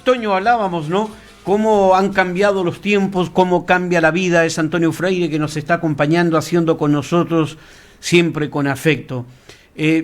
Toño, hablábamos, ¿no? Cómo han cambiado los tiempos, cómo cambia la vida. Es Antonio Freire que nos está acompañando, haciendo con nosotros siempre con afecto.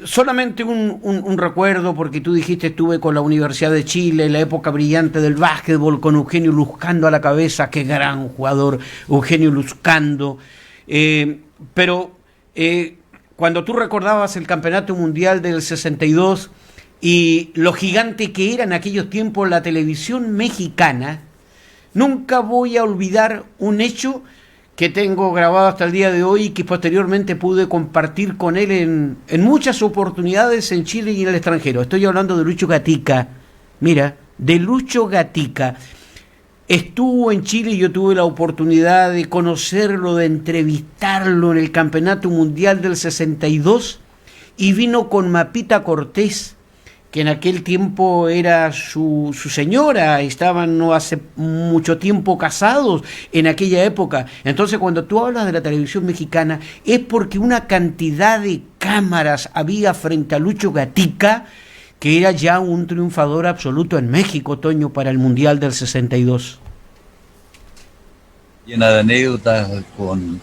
Solamente un recuerdo, porque tú dijiste estuve con la Universidad de Chile, la época brillante del básquetbol, con Eugenio Luzcando a la cabeza, qué gran jugador, Eugenio Luzcando. Pero cuando tú recordabas el Campeonato Mundial del 62 y lo gigante que era en aquellos tiempos la televisión mexicana, nunca voy a olvidar un hecho que tengo grabado hasta el día de hoy y que posteriormente pude compartir con él en muchas oportunidades en Chile y en el extranjero. Estoy hablando de Lucho Gatica. Mira, de Lucho Gatica. Estuvo en Chile y yo tuve la oportunidad de conocerlo, de entrevistarlo en el Campeonato Mundial del 62 y vino con Mapita Cortés, que en aquel tiempo era su señora, estaban no hace mucho tiempo casados en aquella época. Entonces cuando tú hablas de la televisión mexicana es porque una cantidad de cámaras había frente a Lucho Gatica, que era ya un triunfador absoluto en México, Toño, para el Mundial del 62. Llena de anécdotas con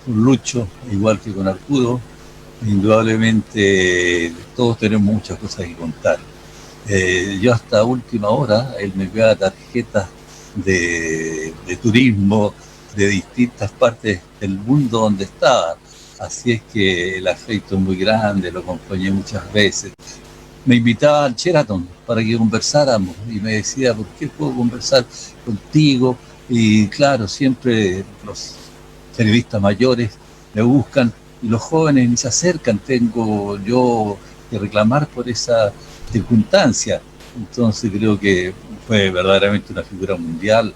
Lucho, igual que con Arturo. Indudablemente todos tenemos muchas cosas que contar. Yo hasta última hora, él me enviaba tarjetas de turismo de distintas partes del mundo donde estaba. Así es que el afecto es muy grande, lo acompañé muchas veces. Me invitaba al Sheraton para que conversáramos y me decía, ¿por qué puedo conversar contigo? Y claro, siempre los periodistas mayores me buscan y los jóvenes ni se acercan. Tengo yo que reclamar por esa circunstancia. Entonces creo que fue verdaderamente una figura mundial,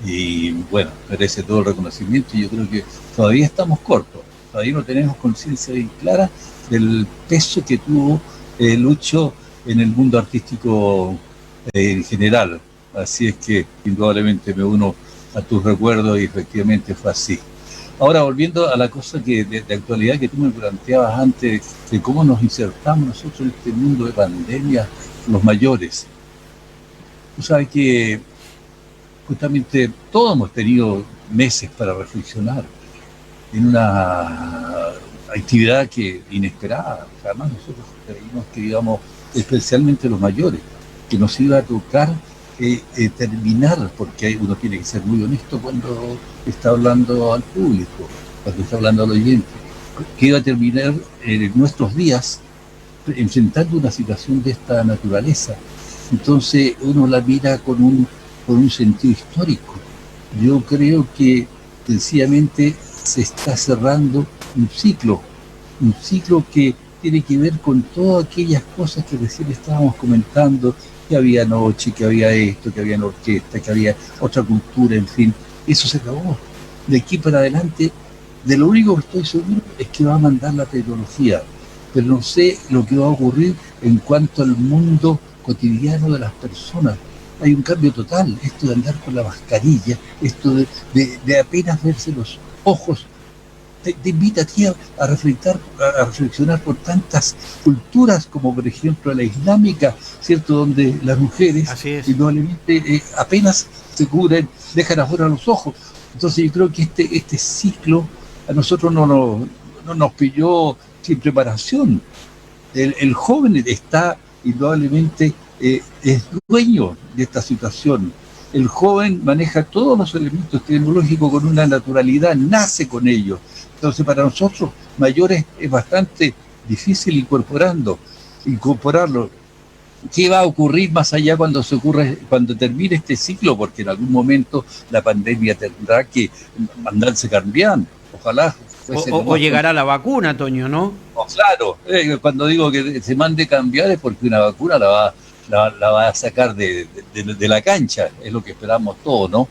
y bueno, merece todo el reconocimiento. Y yo creo que todavía estamos cortos, todavía no tenemos conciencia bien clara del peso que tuvo Lucho en el mundo artístico en general. Así es que indudablemente me uno a tus recuerdos y efectivamente fue así. Ahora, volviendo a la cosa que de actualidad que tú me planteabas antes, de cómo nos insertamos nosotros en este mundo de pandemia, los mayores. Tú sabes que justamente todos hemos tenido meses para reflexionar en una actividad que inesperada. Jamás nosotros creímos que, digamos, especialmente los mayores, que nos iba a tocar terminar, porque uno tiene que ser muy honesto cuando está hablando al público, cuando está hablando al oyente, que iba a terminar nuestros días enfrentando una situación de esta naturaleza. Entonces uno la mira con un sentido histórico. Yo creo que sencillamente se está cerrando un ciclo que tiene que ver con todas aquellas cosas que recién estábamos comentando, que había noche, que había esto, que había orquesta, que había otra cultura, en fin. Eso se acabó. De aquí para adelante, de lo único que estoy seguro es que va a mandar la tecnología, pero no sé lo que va a ocurrir en cuanto al mundo cotidiano de las personas. Hay un cambio total, esto de andar con la mascarilla, esto de apenas verse los ojos, te invita a ti a reflexionar por tantas culturas como por ejemplo la islámica, ¿cierto? Donde las mujeres indudablemente apenas se cubren, dejan afuera los ojos. Entonces yo creo que este ciclo a nosotros no nos pilló sin preparación. El joven está indudablemente es dueño de esta situación. El joven maneja todos los elementos tecnológicos con una naturalidad, nace con ellos. Entonces para nosotros mayores es bastante difícil incorporarlo. ¿Qué va a ocurrir más allá cuando termine este ciclo? Porque en algún momento la pandemia tendrá que mandarse cambiando. Ojalá. O llegará la vacuna, Toño, ¿no? Claro, cuando digo que se mande cambiar es porque una vacuna la va a sacar de la cancha, es lo que esperamos todos, ¿no?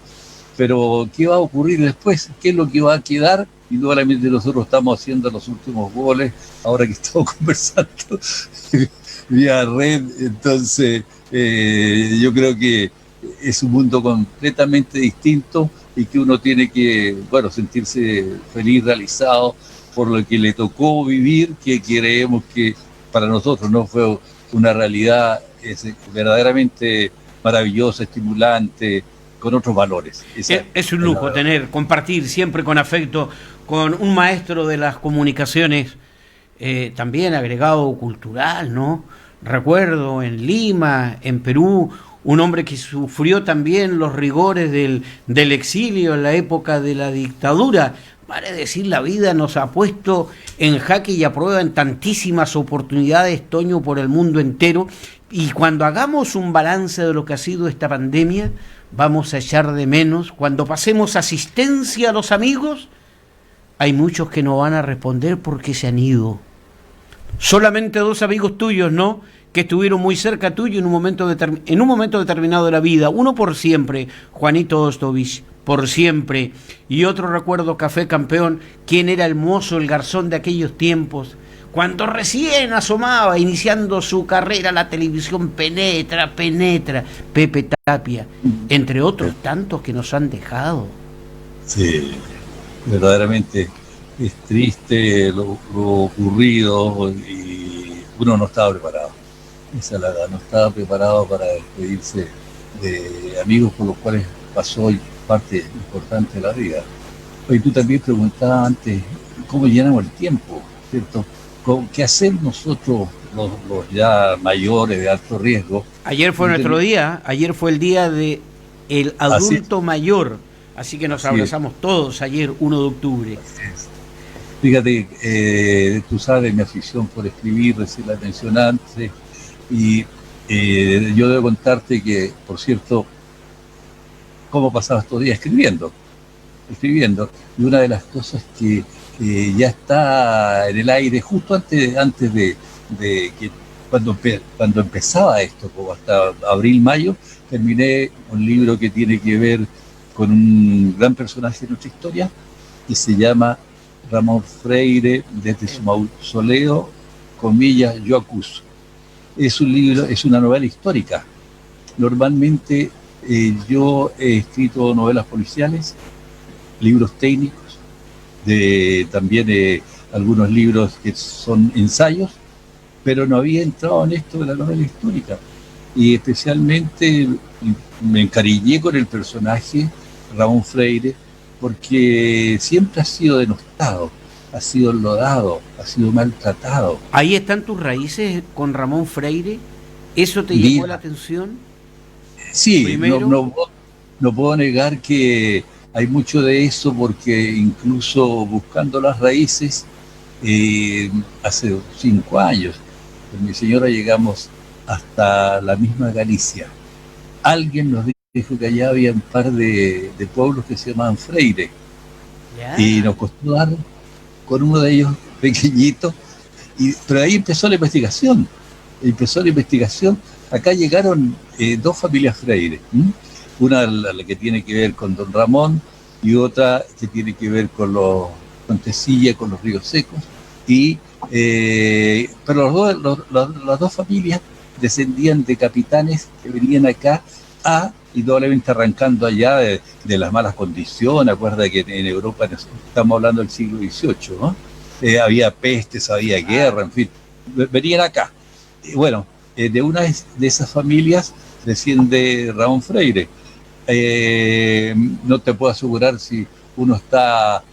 Pero ¿qué va a ocurrir después? ¿Qué es lo que va a quedar? Indudablemente nosotros estamos haciendo los últimos goles, ahora que estamos conversando vía red, entonces yo creo que es un mundo completamente distinto y que uno tiene que, bueno, sentirse feliz, realizado por lo que le tocó vivir, que creemos que para nosotros no fue una realidad es verdaderamente maravillosa, estimulante, con otros valores. Es un lujo compartir siempre con afecto con un maestro de las comunicaciones, también agregado cultural, ¿no? Recuerdo en Lima, en Perú, un hombre que sufrió también los rigores del exilio en la época de la dictadura. Vale decir, la vida nos ha puesto en jaque y a prueba en tantísimas oportunidades, Toño, por el mundo entero. Y cuando hagamos un balance de lo que ha sido esta pandemia, vamos a echar de menos. Cuando pasemos asistencia a los amigos, hay muchos que no van a responder porque se han ido. Solamente 2 amigos tuyos, ¿no?, que estuvieron muy cerca tuyo en un momento determinado de la vida. Uno por siempre, Juanito Ostovich, por siempre. Y otro recuerdo, Café Campeón, quien era el mozo, el garzón de aquellos tiempos, cuando recién asomaba, iniciando su carrera, la televisión penetra, Pepe Tapia, entre otros tantos que nos han dejado. Sí, verdaderamente es triste lo ocurrido y uno no estaba preparado. Esa es la verdad, no estaba preparado para despedirse de amigos con los cuales pasó parte importante de la vida. Y tú también preguntabas antes cómo llenamos el tiempo, ¿cierto? ¿Qué hacemos nosotros, los ya mayores de alto riesgo? Ayer fue nuestro día, ayer fue el día de el adulto mayor, así que nos abrazamos todos ayer, 1 de octubre. Fíjate, tú sabes mi afición por escribir, recién la mencionaste, y yo debo contarte que, por cierto, cómo pasaba estos días escribiendo, y una de las cosas que ya está en el aire justo antes de que cuando empezaba esto, como hasta abril, mayo, terminé un libro que tiene que ver con un gran personaje de nuestra historia, que se llama Ramón Freire, desde su mausoleo, comillas, yo acuso. Es un libro, es una novela histórica. Normalmente yo he escrito novelas policiales, libros técnicos, también algunos libros que son ensayos, pero no había entrado en esto de la novela histórica. Y especialmente me encariñé con el personaje Ramón Freire, porque siempre ha sido denostado, ha sido enlodado, ha sido maltratado. ¿Ahí están tus raíces con Ramón Freire? ¿Eso te llamó la atención? Sí, no puedo negar que hay mucho de eso, porque incluso buscando las raíces, hace 5 años, con mi señora llegamos hasta la misma Galicia. Alguien nos dijo que allá había un par de pueblos que se llamaban Freire, y nos costó dar con uno de ellos pequeñito, pero ahí empezó la investigación. Acá llegaron 2 familias Freire, una la que tiene que ver con don Ramón y otra que tiene que ver con Tessilla, con los Ríos Secos, pero las dos familias descendían de capitanes que venían acá indudablemente arrancando allá de las malas condiciones. Acuerda que en Europa estamos hablando del siglo XVIII, ¿no? Había pestes, había guerra, en fin, venían acá. Y bueno, de una de esas familias desciende Ramón Freire. No te puedo asegurar si uno está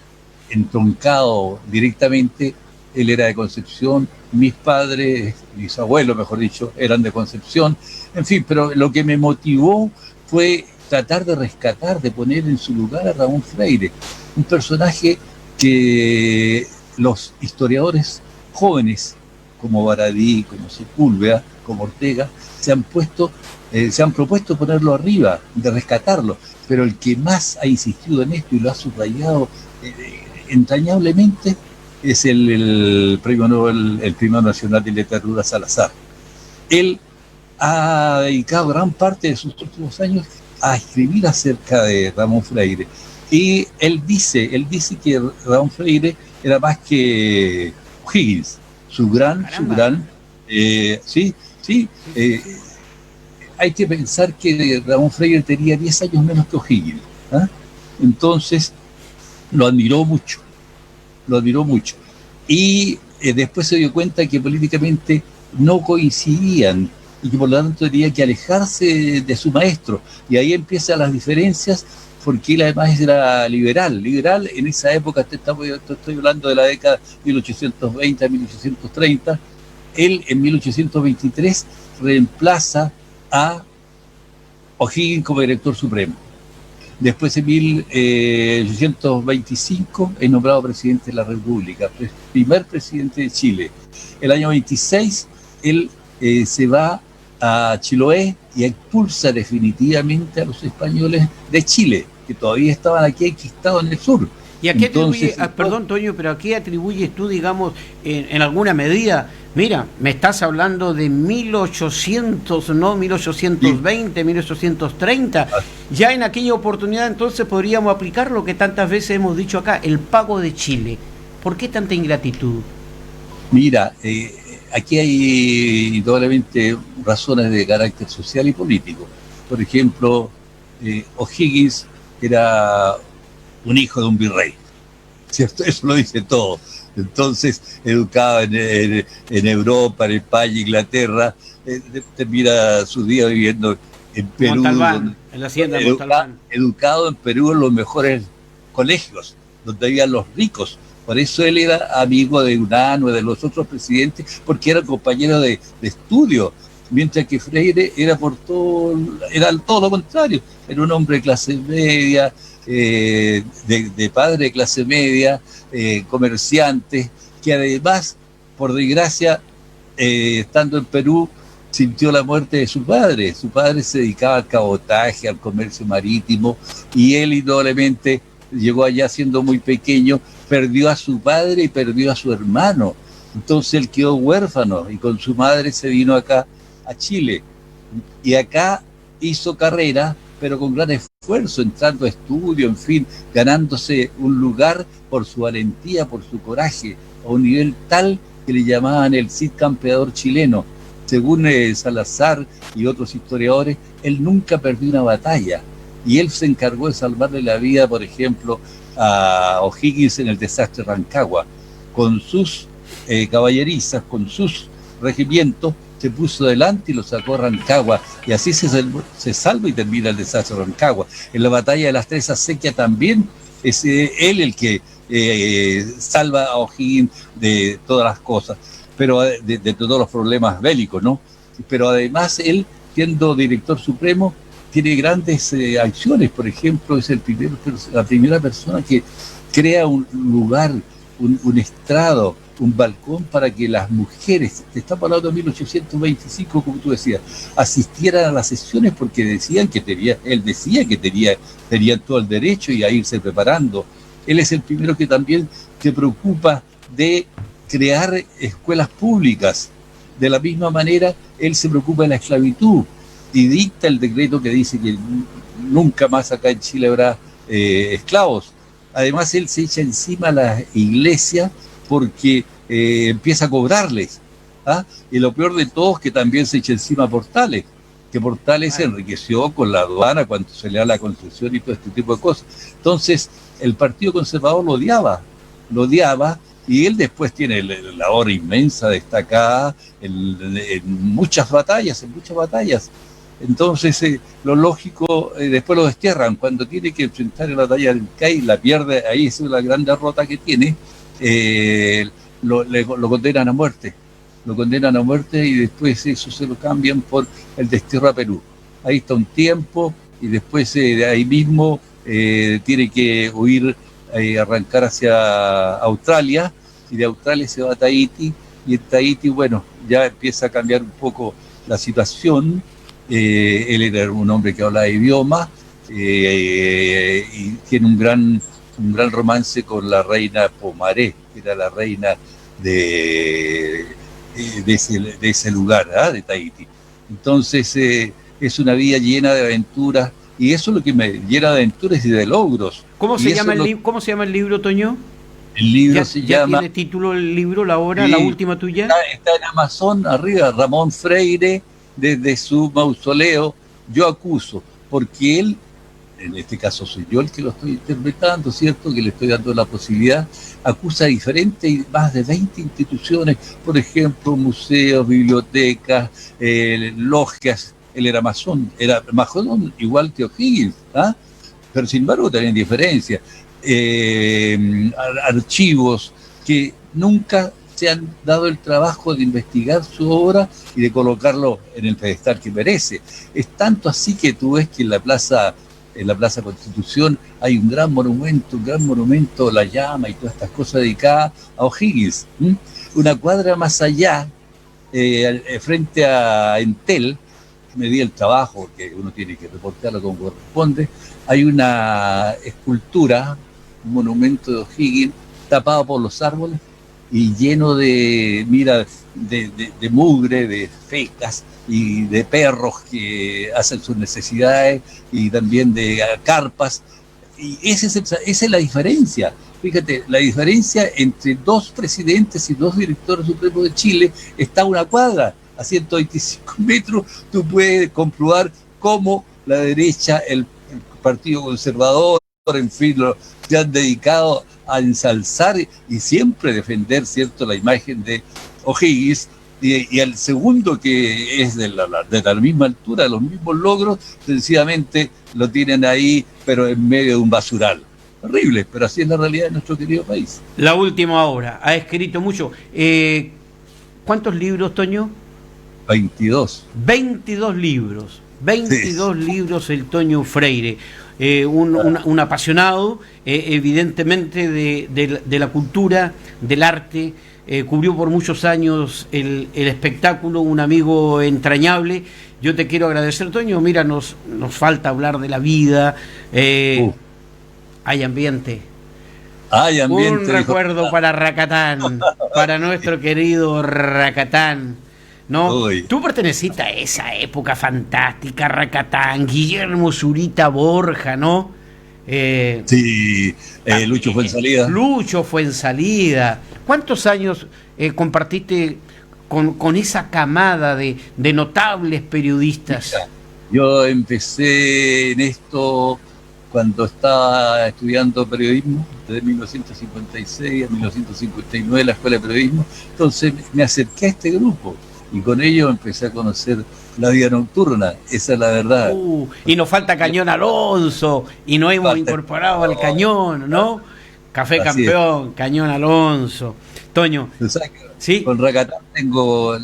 entroncado directamente. Él era de Concepción, mis padres, mis abuelos, mejor dicho, eran de Concepción. En fin, pero lo que me motivó fue tratar de rescatar, de poner en su lugar a Ramón Freire, un personaje que los historiadores jóvenes, como Baradí, como Sepúlveda, como Ortega, se han propuesto ponerlo arriba, de rescatarlo, pero el que más ha insistido en esto y lo ha subrayado entrañablemente es el premio Nobel, el Premio Nacional de Literatura Salazar. Él ha dedicado gran parte de sus últimos años a escribir acerca de Ramón Freire, y él dice que Ramón Freire era más que O'Higgins, su gran, hay que pensar que Ramón Freire tenía 10 años menos que O'Higgins, ¿eh? Entonces lo admiró mucho, y después se dio cuenta que políticamente no coincidían y que por lo tanto tenía que alejarse de su maestro. Y ahí empiezan las diferencias, porque él además era liberal en esa época, estoy hablando de la década 1820 a 1830. Él en 1823 reemplaza a O'Higgins como director supremo. Después en 1825 es nombrado presidente de la República, primer presidente de Chile. El año 26 él se va a Chiloé y expulsa definitivamente a los españoles de Chile, que todavía estaban aquí enquistados en el sur. ¿Y a qué atribuyes, perdón Toño, pero a qué atribuyes tú, digamos, en alguna medida? Mira, me estás hablando de 1800, ¿no? 1820, sí. 1830. Ya en aquella oportunidad entonces podríamos aplicar lo que tantas veces hemos dicho acá, el pago de Chile. ¿Por qué tanta ingratitud? Mira, aquí hay indudablemente razones de carácter social y político. Por ejemplo, O'Higgins era un hijo de un virrey, ¿cierto? Eso lo dice todo. Entonces, educado en Europa, en España, Inglaterra, termina su día viviendo en Perú. Montalbán, en la hacienda de Montalbán. Educado en Perú en los mejores colegios, donde había los ricos. Por eso él era amigo de Unanue, de los otros presidentes, porque era compañero de estudio. Mientras que Freire era todo lo contrario. Era un hombre de clase media, de padre de clase media, comerciante, que además, por desgracia, estando en Perú, sintió la muerte de su padre. Su padre se dedicaba al cabotaje, al comercio marítimo, y él indudablemente llegó allá siendo muy pequeño, perdió a su padre y perdió a su hermano. Entonces él quedó huérfano y con su madre se vino acá a Chile. Y acá hizo carrera, pero con gran esfuerzo, entrando a estudio, en fin, ganándose un lugar por su valentía, por su coraje, a un nivel tal que le llamaban el Cid campeador chileno. Según Salazar y otros historiadores, él nunca perdió una batalla, y él se encargó de salvarle la vida, por ejemplo, a O'Higgins en el desastre de Rancagua. Con sus caballerizas, con sus regimientos, se puso delante y lo sacó a Rancagua, y así se salva y termina el desastre de Rancagua. En la batalla de las Tres Acequias también es él el que salva a O'Higgins de todas las cosas, pero de todos los problemas bélicos, ¿no? Pero además él, siendo director supremo, tiene grandes acciones. Por ejemplo, es la primera persona que crea un lugar, un estrado, un balcón para que las mujeres, te estamos hablando de 1825, como tú decías, asistieran a las sesiones, porque él decía que tenían todo el derecho y a irse preparando. Él es el primero que también se preocupa de crear escuelas públicas. De la misma manera, él se preocupa de la esclavitud y dicta el decreto que dice que nunca más acá en Chile habrá esclavos. Además, él se echa encima a las iglesias porque empieza a cobrarles, ¿ah? Y lo peor de todo es que también se echa encima a Portales, que Portales se enriqueció con la aduana cuando se le da la concesión y todo este tipo de cosas. Entonces, el Partido Conservador lo odiaba, y él después tiene la obra inmensa, destacada en muchas batallas. Entonces, lo lógico, después lo destierran. Cuando tiene que enfrentar la batalla del CAI, la pierde, ahí es la gran derrota que tiene. Lo condenan a muerte. Y después eso se lo cambian por el destierro a Perú. Ahí está un tiempo, y después de ahí mismo tiene que huir, arrancar hacia Australia, y de Australia se va a Tahití, y en Tahití, bueno, ya empieza a cambiar un poco la situación. Él era un hombre que hablaba idiomas, y tiene un gran romance con la reina Pomaré, que era la reina de ese lugar, ¿eh? De Tahití. Entonces es una vida llena de aventuras, y eso es lo que me llena de aventuras y de logros. ¿Cómo se llama el libro, Toño? El libro se llama... ¿Tiene título el libro, la obra, la última tuya? Está en Amazon, arriba, Ramón Freire, desde su mausoleo, Yo Acuso, porque él en este caso soy yo el que lo estoy interpretando, ¿cierto? Que le estoy dando la posibilidad, acusa a diferentes y más de 20 instituciones, por ejemplo, museos, bibliotecas, logias. Él era masón, igual que O'Higgins, ¿ah? Pero sin embargo también diferencias, archivos que nunca se han dado el trabajo de investigar su obra y de colocarlo en el pedestal que merece. Es tanto así que tú ves que en la Plaza Constitución hay un gran monumento, la llama y todas estas cosas dedicadas a O'Higgins. Una cuadra más allá, frente a Entel, me di el trabajo, que uno tiene que reportarlo como corresponde, hay una escultura, un monumento de O'Higgins, tapado por los árboles y lleno de mugre, de fecas y de perros que hacen sus necesidades y también de carpas. Y esa es la diferencia. Fíjate, la diferencia entre 2 presidentes y 2 directores supremos de Chile está a una cuadra. A 125 metros tú puedes comprobar cómo la derecha, el Partido Conservador, en fin, se han dedicado a ensalzar y siempre defender, ¿cierto?, la imagen de O'Higgins, y al segundo, que es de la misma altura, de los mismos logros, sencillamente lo tienen ahí, pero en medio de un basural. Horrible, pero así es la realidad de nuestro querido país. La última obra, ha escrito mucho. ¿Cuántos libros, Toño? 22. 22 libros. 22 sí. Libros el Toño Freire. Un apasionado, evidentemente, de la cultura, del arte. Cubrió por muchos años el espectáculo, un amigo entrañable. Yo te quiero agradecer, Toño. Mira, nos falta hablar de la vida. Hay ambiente. Un recuerdo para Racatán, para nuestro querido Racatán, ¿no? Uy. Tú perteneciste a esa época fantástica, Racatán, Guillermo Zurita Borja, ¿no? Sí, Lucho Fuenzalida. Lucho Fuenzalida. ¿Cuántos años compartiste con esa camada de notables periodistas? Mira, yo empecé en esto cuando estaba estudiando periodismo, desde 1956 a 1959 en la Escuela de Periodismo. Entonces me acerqué a este grupo y con ellos empecé a conocer la vida nocturna, esa es la verdad. Y nos falta Cañón Alonso, y no hemos incorporado al Cañón, ¿no? Café así Campeón, es. Cañón Alonso. Toño, ¿sí? Con Racatán tengo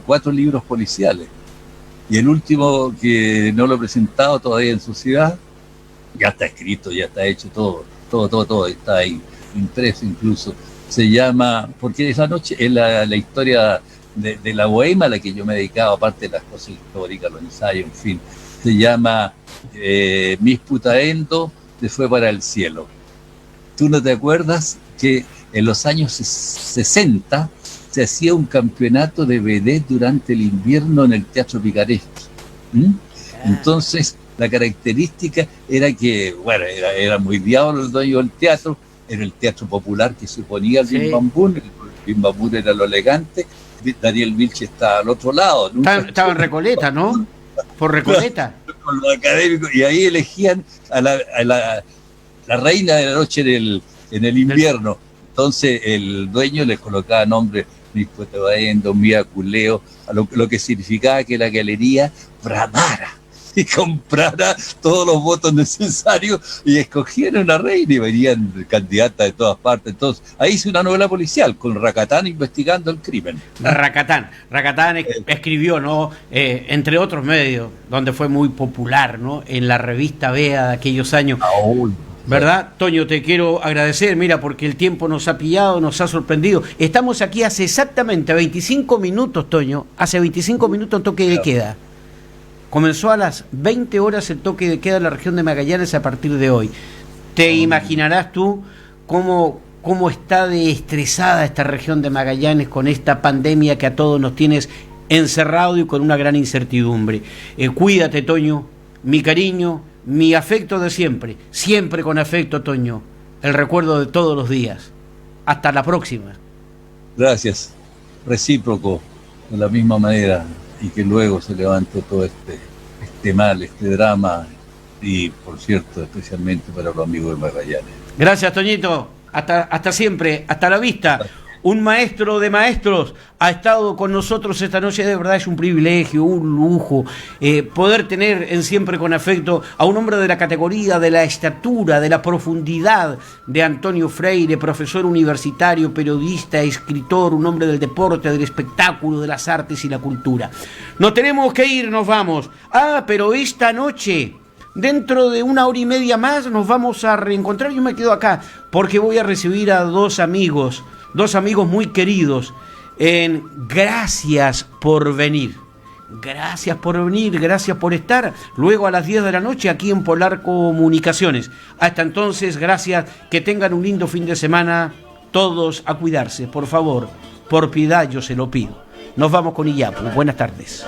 4 libros policiales, y el último, que no lo he presentado todavía en sociedad, ya está escrito, ya está hecho todo, está ahí, impreso incluso. Se llama, porque esa noche es la historia de la bohema a la que yo me he dedicado, aparte de las cosas históricas, los ensayos, en fin. Se llama Mis Putaendo se fue para el cielo. ¿Tú no te acuerdas que en los años 60 se hacía un campeonato de vedette durante el invierno en el Teatro Picaresco? Entonces, la característica era que, bueno, era muy diablo el dueño del teatro, era el teatro popular que se ponía el Bim Bam Boom, el Bim Bam Boom era lo elegante, Daniel Vilche estaba al otro lado. Estaba en Recoleta, ¿no? Por Recoleta. Con los académicos, y ahí elegían a la reina de la noche en el invierno. Entonces el dueño les colocaba nombre, Mis Putaendo, Mía Culeo, lo que significaba que la galería bramara y comprara todos los votos necesarios y escogieron una reina y venían candidatas de todas partes. Entonces, ahí hice una novela policial con Racatán investigando el crimen. Racatán escribió, ¿no? Entre otros medios, donde fue muy popular, ¿no? En la revista Bea de aquellos años. ¿Verdad? Toño, te quiero agradecer, mira, porque el tiempo nos ha pillado, nos ha sorprendido. Estamos aquí hace exactamente 25 minutos, Toño. Hace 25 minutos en toque de queda. Comenzó a las 20 horas el toque de queda en la región de Magallanes a partir de hoy. Te imaginarás tú cómo está de estresada esta región de Magallanes con esta pandemia que a todos nos tienes encerrado y con una gran incertidumbre. Cuídate, Toño, mi cariño, mi afecto de siempre, siempre con afecto, Toño, el recuerdo de todos los días. Hasta la próxima. Gracias, recíproco, de la misma manera, y que luego se levante todo este mal, este drama y, por cierto, especialmente para los amigos de Magallanes. Gracias, Toñito. Hasta siempre. Hasta la vista. Un maestro de maestros ha estado con nosotros esta noche. De verdad es un privilegio, un lujo, poder tener en Siempre con Afecto a un hombre de la categoría, de la estatura, de la profundidad de Antonio Freire, profesor universitario, periodista, escritor, un hombre del deporte, del espectáculo, de las artes y la cultura. Nos tenemos que ir, nos vamos. Pero esta noche, dentro de 1 hora y media más, nos vamos a reencontrar. Yo me quedo acá porque voy a recibir a dos amigos muy queridos. Gracias por venir. Gracias por venir, gracias por estar. Luego a las 10 de la noche aquí en Polar Comunicaciones. Hasta entonces, gracias. Que tengan un lindo fin de semana. Todos a cuidarse, por favor. Por piedad yo se lo pido. Nos vamos con Iyapu. Buenas tardes.